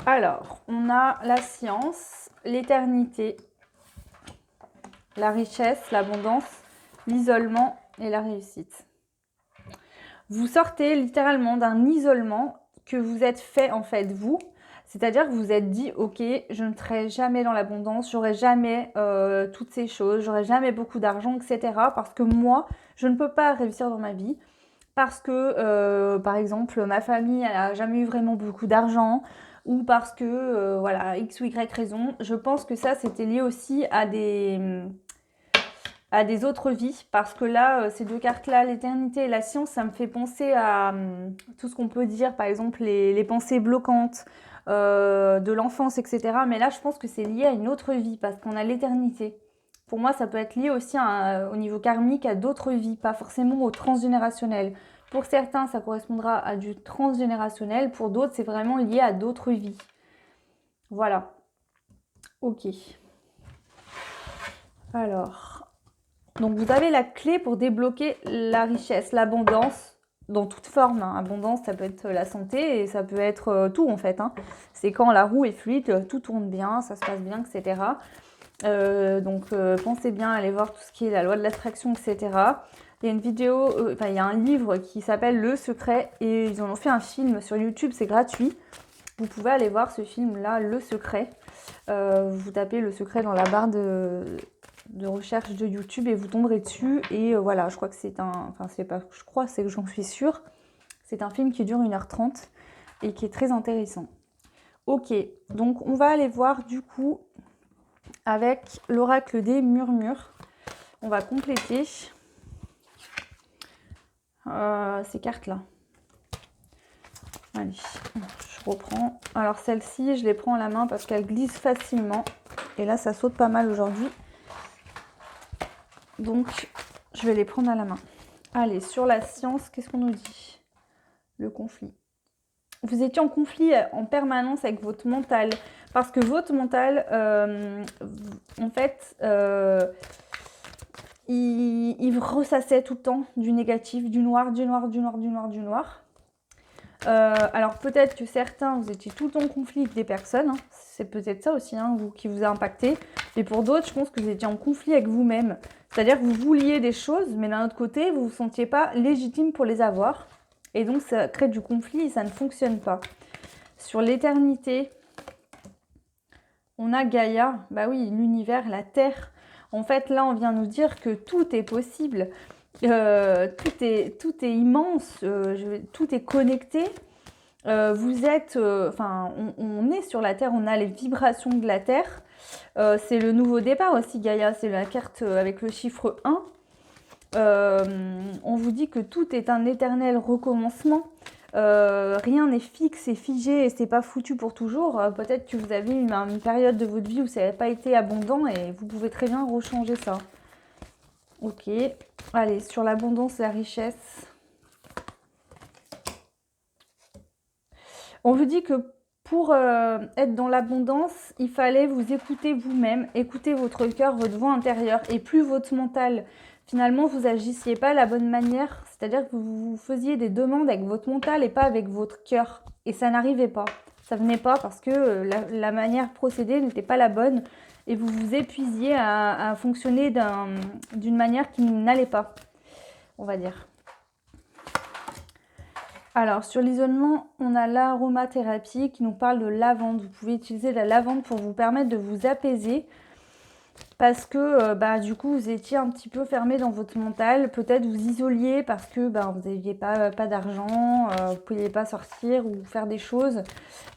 Alors, on a la science, l'éternité, la richesse, l'abondance, l'isolement et la réussite. Vous sortez littéralement d'un isolement que vous êtes fait en fait vous, c'est-à-dire que vous vous êtes dit ok, je ne serai jamais dans l'abondance, j'aurai jamais toutes ces choses, j'aurai jamais beaucoup d'argent, etc. Parce que moi, je ne peux pas réussir dans ma vie parce que par exemple ma famille elle a jamais eu vraiment beaucoup d'argent ou parce que voilà x ou y raison. Je pense que ça c'était lié aussi à des autres vies, parce que là, ces deux cartes-là, l'éternité et la science, ça me fait penser à tout ce qu'on peut dire, par exemple les pensées bloquantes de l'enfance, etc. Mais là, je pense que c'est lié à une autre vie, parce qu'on a l'éternité. Pour moi, ça peut être lié aussi au niveau karmique à d'autres vies, pas forcément au transgénérationnel. Pour certains, ça correspondra à du transgénérationnel. Pour d'autres, c'est vraiment lié à d'autres vies. Voilà. Ok. Alors, donc vous avez la clé pour débloquer la richesse, l'abondance, dans toute forme. Hein. Abondance, ça peut être la santé et ça peut être tout en fait. Hein. C'est quand la roue est fluide, tout tourne bien, ça se passe bien, etc. Donc pensez bien à aller voir tout ce qui est la loi de l'attraction, etc. Il y a une vidéo, il y a un livre qui s'appelle Le Secret et ils en ont fait un film sur YouTube, c'est gratuit. Vous pouvez aller voir ce film-là, Le Secret. Vous tapez Le Secret dans la barre de recherche de YouTube et vous tomberez dessus. Et voilà, je crois que c'est un... Enfin, c'est pas... Je crois, c'est que j'en suis sûre. C'est un film qui dure 1h30 et qui est très intéressant. Ok, donc on va aller voir du coup avec l'oracle des murmures. On va compléter ces cartes-là. Allez, je reprends. Alors celle-ci, je les prends à la main parce qu'elle glisse facilement. Et là, ça saute pas mal aujourd'hui. Donc, je vais les prendre à la main. Allez, sur la science, qu'est-ce qu'on nous dit? Le conflit. Vous étiez en conflit en permanence avec votre mental. Parce que votre mental, en fait, il ressassait tout le temps du négatif, du noir, du noir, du noir, du noir, du noir. Alors peut-être que certains, vous étiez tout le temps en conflit avec des personnes. Hein. C'est peut-être ça aussi qui vous a impacté. Et pour d'autres, je pense que vous étiez en conflit avec vous-même. C'est-à-dire que vous vouliez des choses, mais d'un autre côté, vous ne vous sentiez pas légitime pour les avoir. Et donc, ça crée du conflit et ça ne fonctionne pas. Sur l'éternité, on a Gaïa. Bah oui, l'univers, la Terre. En fait, là, on vient nous dire que tout est possible. Tout est immense. Tout est connecté. Vous êtes... on est sur la Terre. On a les vibrations de la Terre. C'est le nouveau départ aussi, Gaïa. C'est la carte avec le chiffre 1. On vous dit que tout est un éternel recommencement. Rien n'est fixe et figé et c'est pas foutu pour toujours. Peut-être que vous avez une période de votre vie où ça n'a pas été abondant et vous pouvez très bien rechanger ça. Ok. Allez, sur l'abondance et la richesse. On vous dit que pour être dans l'abondance, il fallait vous écouter vous-même, écouter votre cœur, votre voix intérieure et plus votre mental. Finalement, vous agissiez pas de la bonne manière, c'est-à-dire que vous faisiez des demandes avec votre mental et pas avec votre cœur. Et ça n'arrivait pas. Ça venait pas parce que la manière procédée n'était pas la bonne et vous vous épuisiez à fonctionner d'une manière qui n'allait pas, on va dire. Alors, sur l'isolement, on a l'aromathérapie qui nous parle de lavande. Vous pouvez utiliser la lavande pour vous permettre de vous apaiser parce que du coup, vous étiez un petit peu fermé dans votre mental. Peut-être vous isoliez parce que vous n'aviez pas d'argent, vous ne pouviez pas sortir ou faire des choses,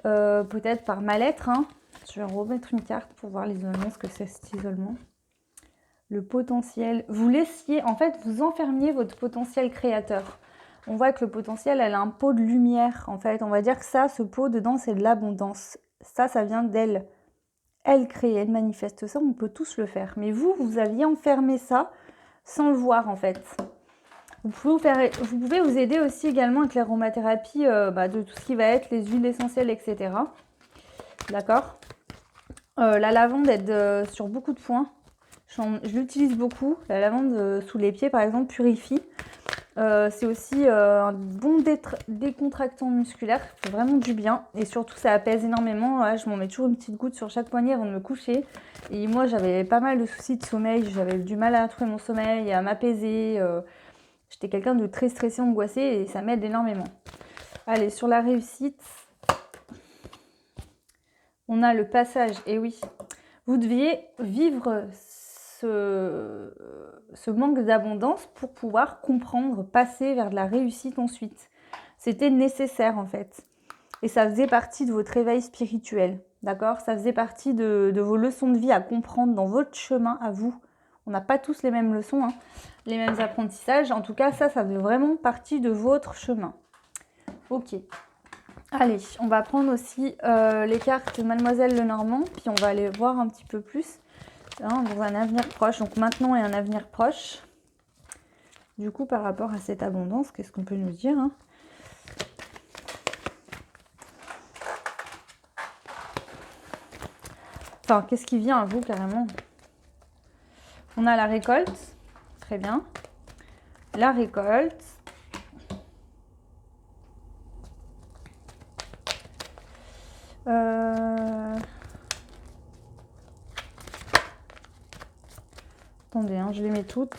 peut-être par mal-être. Hein. Je vais remettre une carte pour voir l'isolement, ce que c'est cet isolement. Le potentiel. Vous laissiez, en fait, vous enfermiez votre potentiel créateur. On voit que le potentiel, elle a un pot de lumière, en fait. On va dire que ça, ce pot dedans, c'est de l'abondance. Ça vient d'elle. Elle crée, elle manifeste ça, on peut tous le faire. Mais vous aviez enfermé ça sans le voir, en fait. Vous pouvez vous aider aussi également avec l'aromathérapie de tout ce qui va être les huiles essentielles, etc. D'accord. La lavande aide sur beaucoup de points. Je l'utilise beaucoup. La lavande sous les pieds, par exemple, purifie. C'est aussi un bon décontractant musculaire, ça fait vraiment du bien et surtout ça apaise énormément. Là, je m'en mets toujours une petite goutte sur chaque poignet avant de me coucher et moi j'avais pas mal de soucis de sommeil, j'avais du mal à trouver mon sommeil, à m'apaiser. J'étais quelqu'un de très stressé, angoissé et ça m'aide énormément. Allez, sur la réussite, on a le passage. Et oui, vous deviez vivre ce manque d'abondance pour pouvoir comprendre, passer vers de la réussite ensuite. C'était nécessaire en fait. Et ça faisait partie de votre éveil spirituel. D'accord? Ça faisait partie de vos leçons de vie à comprendre dans votre chemin à vous. On n'a pas tous les mêmes leçons, hein, les mêmes apprentissages. En tout cas, ça faisait vraiment partie de votre chemin. Ok. Allez, on va prendre aussi les cartes Mademoiselle Lenormand, puis on va aller voir un petit peu plus dans un avenir proche. Donc maintenant et un avenir proche. Du coup, par rapport à cette abondance, qu'est-ce qu'on peut nous dire, hein? Enfin, qu'est-ce qui vient à vous, carrément? On a la récolte. Très bien. La récolte. Attendez, hein, je les mets toutes.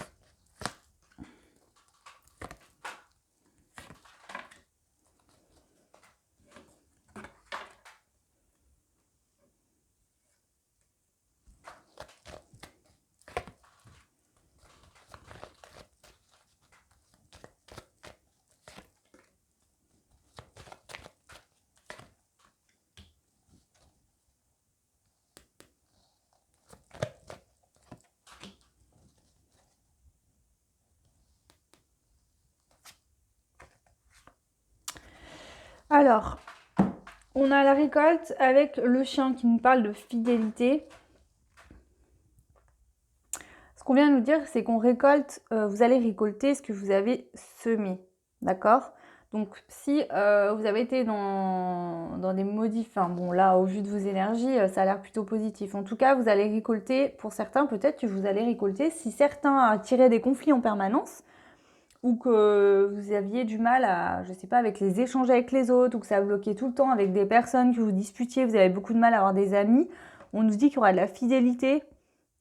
Alors, on a la récolte avec le chien qui nous parle de fidélité. Ce qu'on vient de nous dire, c'est qu'on récolte, vous allez récolter ce que vous avez semé, d'accord? Donc, si vous avez été dans des modifs, enfin bon, là, au vu de vos énergies, ça a l'air plutôt positif. En tout cas, vous allez récolter, pour certains, peut-être que vous allez récolter, si certains attiraient des conflits en permanence, ou que vous aviez du mal à, je sais pas, avec les échanges avec les autres, ou que ça bloquait tout le temps avec des personnes que vous disputiez, vous avez beaucoup de mal à avoir des amis, on nous dit qu'il y aura de la fidélité,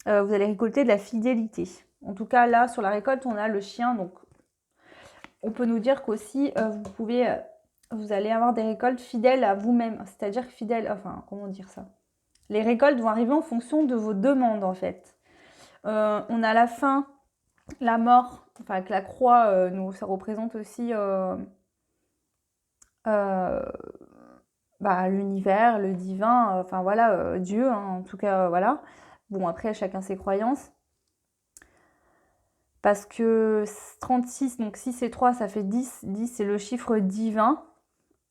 vous allez récolter de la fidélité. En tout cas, là, sur la récolte, on a le chien, donc on peut nous dire qu'aussi, vous allez avoir des récoltes fidèles à vous-même, c'est-à-dire fidèles, enfin, comment dire ça? Les récoltes vont arriver en fonction de vos demandes, en fait. On a la faim, la mort, enfin avec la croix, ça représente aussi l'univers, le divin, enfin voilà, Dieu, hein, en tout cas, voilà. Bon, après, chacun ses croyances. Parce que 36, donc 6 et 3, ça fait 10. 10, c'est le chiffre divin.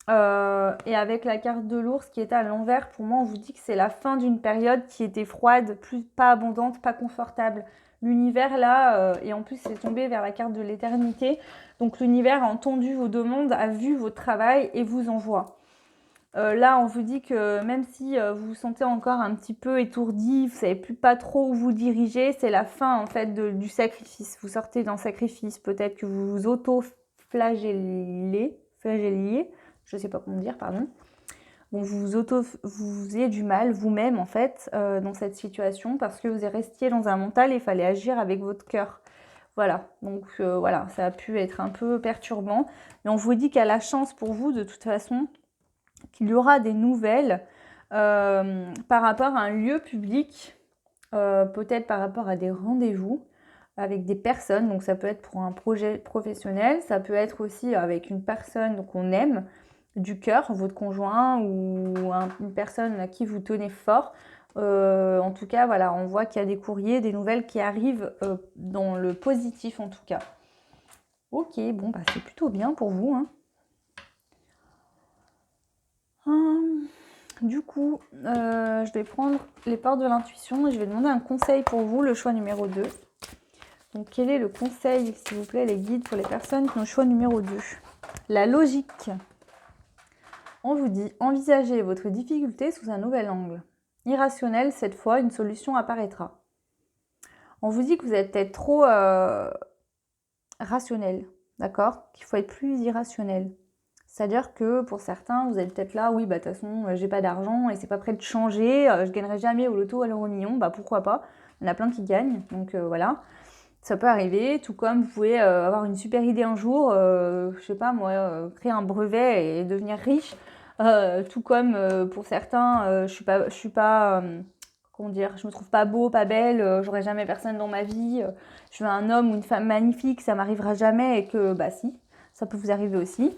Et avec la carte de l'ours qui est à l'envers, pour moi, on vous dit que c'est la fin d'une période qui était froide, pas abondante, pas confortable. L'univers, là, et en plus, c'est tombé vers la carte de l'éternité. Donc, l'univers a entendu vos demandes, a vu votre travail et vous envoie. Là, on vous dit que même si vous vous sentez encore un petit peu étourdi, vous savez plus pas trop où vous dirigez, c'est la fin en fait du sacrifice. Vous sortez d'un sacrifice, peut-être que vous vous auto-flagelliez, je sais pas comment dire, pardon. Bon, vous ayez du mal vous-même en fait dans cette situation parce que vous êtes resté dans un mental et il fallait agir avec votre cœur. Voilà, donc voilà, ça a pu être un peu perturbant, mais on vous dit qu'il y a la chance pour vous de toute façon, qu'il y aura des nouvelles par rapport à un lieu public, peut-être par rapport à des rendez-vous avec des personnes. Donc ça peut être pour un projet professionnel, ça peut être aussi avec une personne qu'on aime du cœur, votre conjoint ou une personne à qui vous tenez fort. En tout cas, voilà, on voit qu'il y a des courriers, des nouvelles qui arrivent dans le positif en tout cas. Ok, bon, bah c'est plutôt bien pour vous, hein. Du coup, je vais prendre les portes de l'intuition et je vais demander un conseil pour vous, le choix numéro 2. Donc, quel est le conseil, s'il vous plaît, les guides pour les personnes qui ont le choix numéro 2? La logique. On vous dit, envisagez votre difficulté sous un nouvel angle. Irrationnel, cette fois, une solution apparaîtra. On vous dit que vous êtes peut-être trop rationnel, d'accord? Qu'il faut être plus irrationnel. C'est-à-dire que pour certains, vous êtes peut-être là, oui, bah de toute façon, j'ai pas d'argent et c'est pas prêt de changer, je gagnerai jamais au loto à l'euro million, bah pourquoi pas? Il y en a plein qui gagnent, donc voilà. Ça peut arriver, tout comme vous pouvez avoir une super idée un jour, je sais pas moi, créer un brevet et devenir riche. Tout comme pour certains, je suis pas comment dire, je me trouve pas beau, pas belle, j'aurai jamais personne dans ma vie, je veux un homme ou une femme magnifique, ça m'arrivera jamais et que bah si, ça peut vous arriver aussi.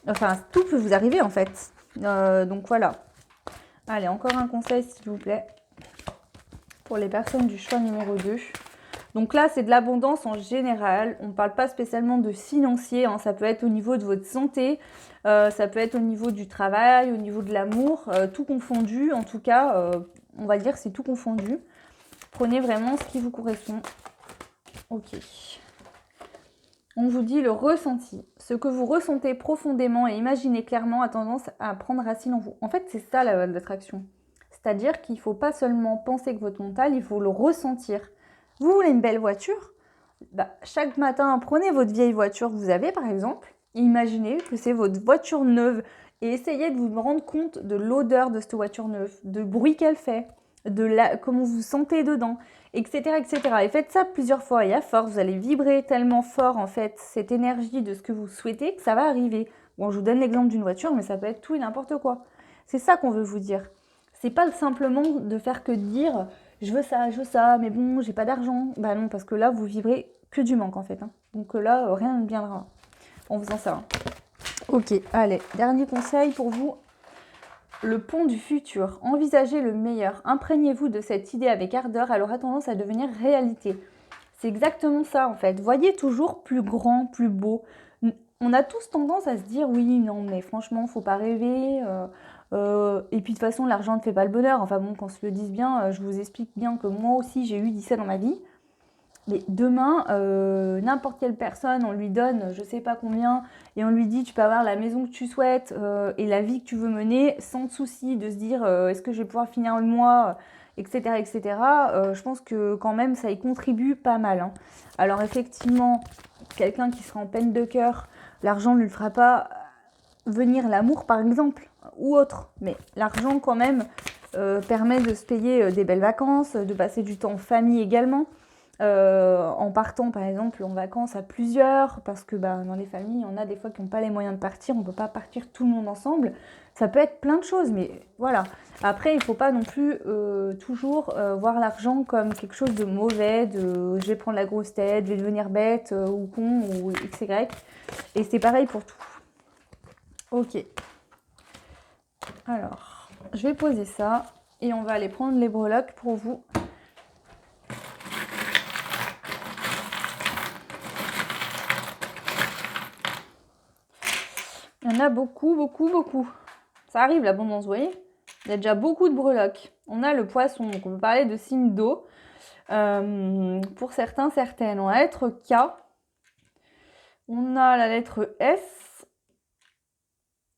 Enfin, tout peut vous arriver en fait. Donc voilà. Allez, encore un conseil s'il vous plaît pour les personnes du choix numéro 2. Donc là, c'est de l'abondance en général. On ne parle pas spécialement de financier, hein. Ça peut être au niveau de votre santé, ça peut être au niveau du travail, au niveau de l'amour, tout confondu. En tout cas, on va dire c'est tout confondu. Prenez vraiment ce qui vous correspond. Ok. On vous dit le ressenti. Ce que vous ressentez profondément et imaginez clairement a tendance à prendre racine en vous. En fait, c'est ça la loi de l'attraction. C'est-à-dire qu'il ne faut pas seulement penser que votre mental, il faut le ressentir. Vous voulez une belle voiture? Chaque matin, prenez votre vieille voiture que vous avez par exemple, et imaginez que c'est votre voiture neuve et essayez de vous rendre compte de l'odeur de cette voiture neuve, du bruit qu'elle fait, comment vous vous sentez dedans, etc., etc. Et faites ça plusieurs fois et à force, vous allez vibrer tellement fort en fait cette énergie de ce que vous souhaitez que ça va arriver. Bon, je vous donne l'exemple d'une voiture, mais ça peut être tout et n'importe quoi. C'est ça qu'on veut vous dire. C'est pas simplement de faire que dire je veux ça, mais bon, j'ai pas d'argent. Bah non, parce que là, vous vibrez que du manque en fait. Donc là, rien ne viendra en faisant ça. Ok, allez, dernier conseil pour vous. Le pont du futur. Envisagez le meilleur. Imprégnez-vous de cette idée avec ardeur, elle aura tendance à devenir réalité. C'est exactement ça en fait. Voyez toujours plus grand, plus beau. On a tous tendance à se dire oui, non, mais franchement, faut pas rêver. Et puis de toute façon, l'argent ne fait pas le bonheur. Enfin bon, qu'on se le dise bien, je vous explique bien que moi aussi, j'ai eu dit ça dans ma vie. Mais demain, n'importe quelle personne, on lui donne je sais pas combien et on lui dit tu peux avoir la maison que tu souhaites et la vie que tu veux mener sans souci de se dire est-ce que je vais pouvoir finir le mois, etc. etc. Je pense que quand même ça y contribue pas mal. Hein. Alors effectivement, quelqu'un qui sera en peine de cœur, l'argent ne lui fera pas venir l'amour par exemple ou autre. Mais l'argent quand même permet de se payer des belles vacances, de passer du temps en famille également. En partant par exemple en vacances à plusieurs, parce que dans les familles, on a des fois qui n'ont pas les moyens de partir, on ne peut pas partir tout le monde ensemble. Ça peut être plein de choses, mais voilà. Après, il ne faut pas non plus toujours voir l'argent comme quelque chose de mauvais, de je vais prendre la grosse tête, je vais devenir bête ou con ou XY. Et c'est pareil pour tout. Ok. Alors, je vais poser ça et on va aller prendre les breloques pour vous. Il y en a beaucoup, beaucoup, beaucoup. Ça arrive l'abondance, vous voyez? Il y a déjà beaucoup de breloques. On a le poisson, donc on peut parler de signe d'eau. Pour certains, certaines. On a la lettre K. On a la lettre S.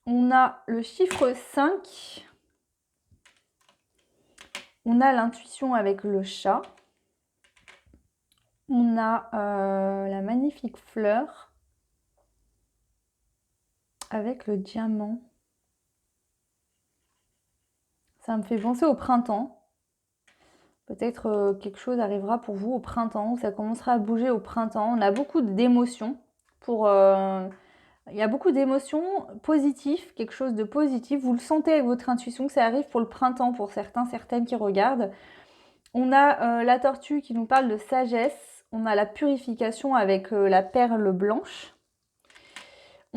On a le chiffre 5. On a l'intuition avec le chat. On a la magnifique fleur avec le diamant. Ça me fait penser au printemps. Peut-être quelque chose arrivera pour vous au printemps, où ça commencera à bouger au printemps. On a beaucoup d'émotions. Il y a beaucoup d'émotions positives, quelque chose de positif. Vous le sentez avec votre intuition que ça arrive pour le printemps, pour certains, certaines qui regardent. On a la tortue qui nous parle de sagesse. On a la purification avec la perle blanche.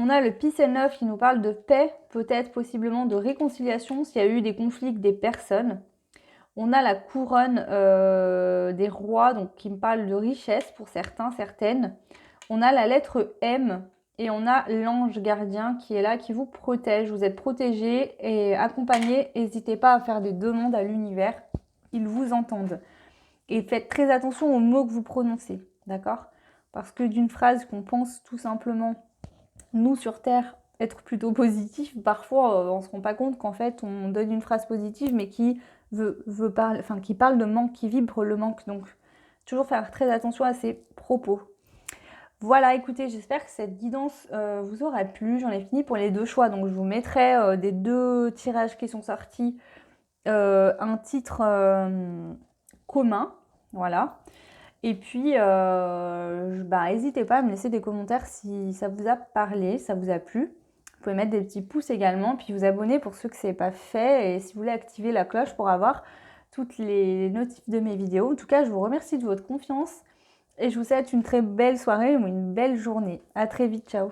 On a le Peace and Love qui nous parle de paix, peut-être possiblement de réconciliation s'il y a eu des conflits avec des personnes. On a la couronne des rois, donc qui me parle de richesse pour certains, certaines. On a la lettre M et on a l'ange gardien qui est là, qui vous protège. Vous êtes protégé et accompagné. N'hésitez pas à faire des demandes à l'univers. Ils vous entendent. Et faites très attention aux mots que vous prononcez, d'accord? Parce que d'une phrase qu'on pense tout simplement, nous sur Terre, être plutôt positif, parfois on ne se rend pas compte qu'en fait on donne une phrase positive mais qui qui parle de manque, qui vibre le manque. Donc toujours faire très attention à ses propos. Voilà, écoutez, j'espère que cette guidance vous aura plu. J'en ai fini pour les deux choix. Donc je vous mettrai des deux tirages qui sont sortis un titre commun. Voilà. Et puis, n'hésitez pas à me laisser des commentaires si ça vous a parlé, ça vous a plu. Vous pouvez mettre des petits pouces également, puis vous abonner pour ceux que ce n'est pas fait. Et si vous voulez activer la cloche pour avoir toutes les notifs de mes vidéos. En tout cas, je vous remercie de votre confiance et je vous souhaite une très belle soirée ou une belle journée. À très vite, ciao!